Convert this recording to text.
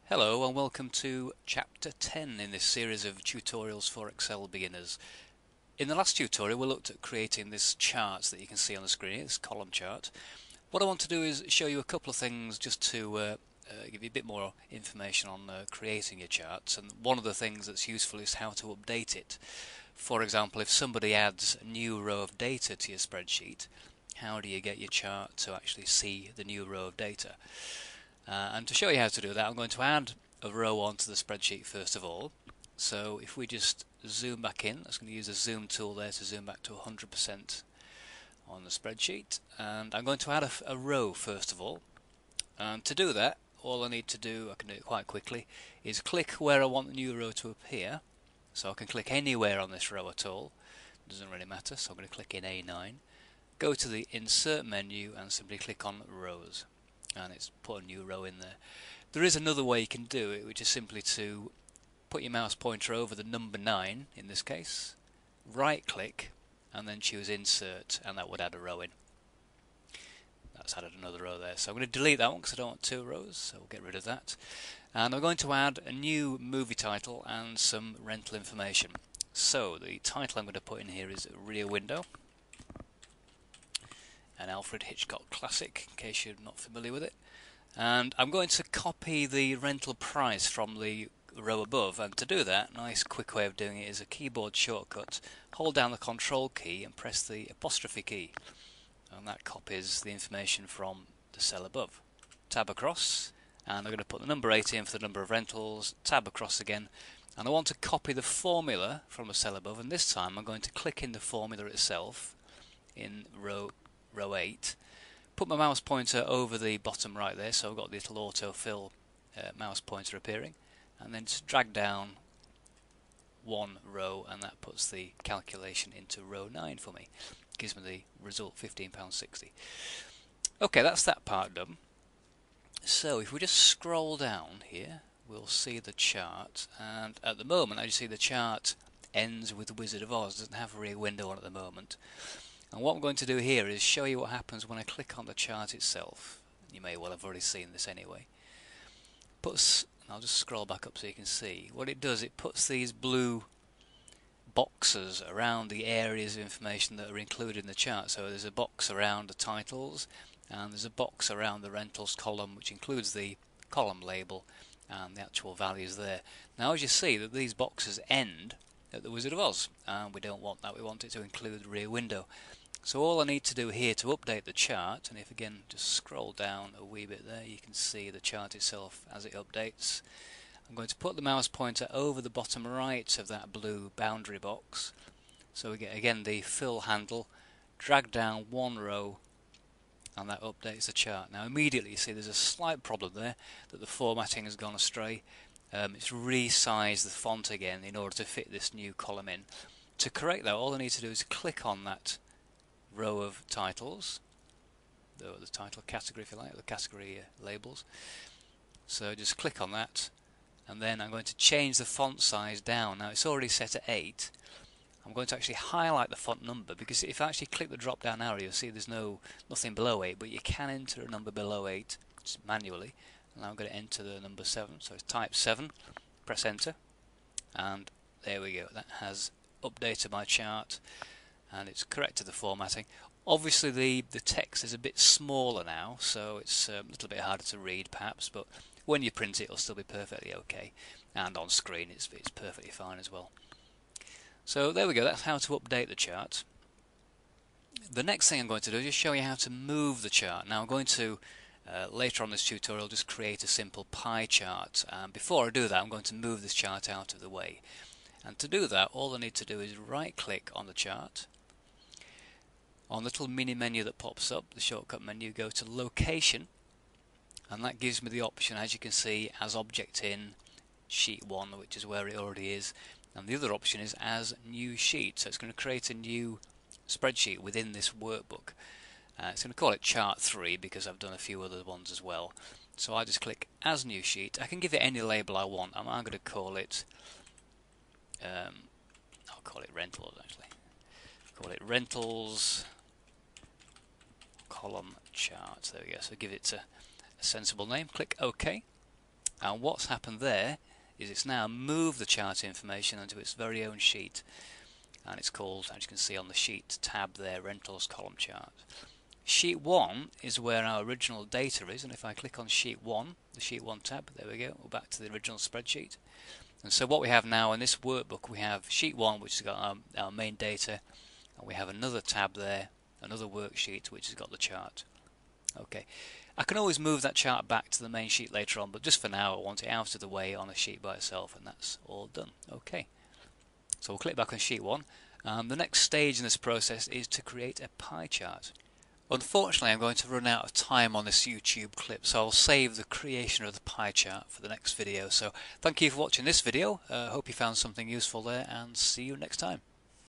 Hello and welcome to Chapter 10 in this series of tutorials for Excel beginners. In the last tutorial we looked at creating this chart that you can see on the screen, this column chart. What I want to do is show you a couple of things just to give you a bit more information on creating your charts, and one of the things that's useful is how to update it. For example, if somebody adds a new row of data to your spreadsheet, how do you get your chart to actually see the new row of data? And to show you how to do that, I'm going to add a row onto the spreadsheet first of all. So if we just zoom back in, I'm going to use the zoom tool there to zoom back to 100% on the spreadsheet. And I'm going to add a row first of all. And to do that, all I need to do, I can do it quite quickly, is click where I want the new row to appear. So I can click anywhere on this row at all. Doesn't really matter, so I'm going to click in A9. Go to the Insert menu and simply click on Rows. And it's put a new row in there. There is another way you can do it, which is simply to put your mouse pointer over the number 9 in this case, right click and then choose Insert, and that would add a row in. That's added another row there. So I'm going to delete that one because I don't want two rows, so we'll get rid of that. And I'm going to add a new movie title and some rental information. So the title I'm going to put in here is Rear Window, an Alfred Hitchcock classic, in case you're not familiar with it. And I'm going to copy the rental price from the row above, and to do that, a nice quick way of doing it is a keyboard shortcut. Hold down the Control key and press the apostrophe key, and that copies the information from the cell above. Tab across, and I'm going to put the number 8 in for the number of rentals, tab across again, and I want to copy the formula from the cell above, and this time I'm going to click in the formula itself in row 8, put my mouse pointer over the bottom right there, so I've got the little autofill mouse pointer appearing, and then just drag down one row, and that puts the calculation into row 9 for me. Gives me the result £15.60. Okay, that's that part done. So if we just scroll down here, we'll see the chart, and at the moment, as you see, the chart ends with the Wizard of Oz. It doesn't have a Rear Window on at the moment. And what I'm going to do here is show you what happens when I click on the chart itself. You may well have already seen this anyway. I'll just scroll back up so you can see. What it does, it puts these blue boxes around the areas of information that are included in the chart. So there's a box around the titles, and there's a box around the rentals column, which includes the column label and the actual values there. Now as you see, that these boxes end at the Wizard of Oz, and we don't want that. We want it to include the Rear Window. So all I need to do here to update the chart, and if again just scroll down a wee bit there, you can see the chart itself as it updates. I'm going to put the mouse pointer over the bottom right of that blue boundary box, so we get again the fill handle, drag down one row, and that updates the chart. Now immediately you see there's a slight problem there, that the formatting has gone astray. It's resized the font again in order to fit this new column in. To correct that, all I need to do is click on that row of titles, the title category if you like, the category labels. So just click on that, and then I'm going to change the font size down. Now it's already set at 8. I'm going to actually highlight the font number, because if I actually click the drop down arrow, you'll see there's nothing below 8, but you can enter a number below 8 just manually. And I'm going to enter the number 7, so it's type 7, press enter, and there we go. That has updated my chart, and it's corrected the formatting. Obviously the text is a bit smaller now, so it's a little bit harder to read perhaps, but when you print it, it'll still be perfectly okay, and on screen it's perfectly fine as well. So there we go, that's how to update the chart. The next thing I'm going to do is just show you how to move the chart. Now I'm going to later on this tutorial just create a simple pie chart, and before I do that I'm going to move this chart out of the way. And to do that, all I need to do is right click on the chart. On the little mini menu that pops up, the shortcut menu, go to Location, and that gives me the option, as you can see, as object in sheet 1, which is where it already is, and the other option is as new sheet. So it's going to create a new spreadsheet within this workbook. It's going to call it chart 3 because I've done a few other ones as well. So I just click as new sheet. I can give it any label I want. I'm going to call it I'll call it rentals actually. Call it rentals column chart. There we go. So give it a sensible name. Click OK. And what's happened there is it's now moved the chart information into its very own sheet, and it's called, as you can see on the sheet tab there, Rentals Column Chart. Sheet 1 is where our original data is, and if I click on Sheet 1, the Sheet 1 tab, there we go, we're back to the original spreadsheet. And so what we have now in this workbook, we have Sheet 1, which has got our main data, and we have another tab there, another worksheet, which has got the chart. Okay, I can always move that chart back to the main sheet later on, but just for now I want it out of the way on a sheet by itself, and that's all done. Okay, so we'll click back on Sheet 1. The next stage in this process is to create a pie chart. Unfortunately, I'm going to run out of time on this YouTube clip, so I'll save the creation of the pie chart for the next video. So thank you for watching this video. Hope you found something useful there, and see you next time.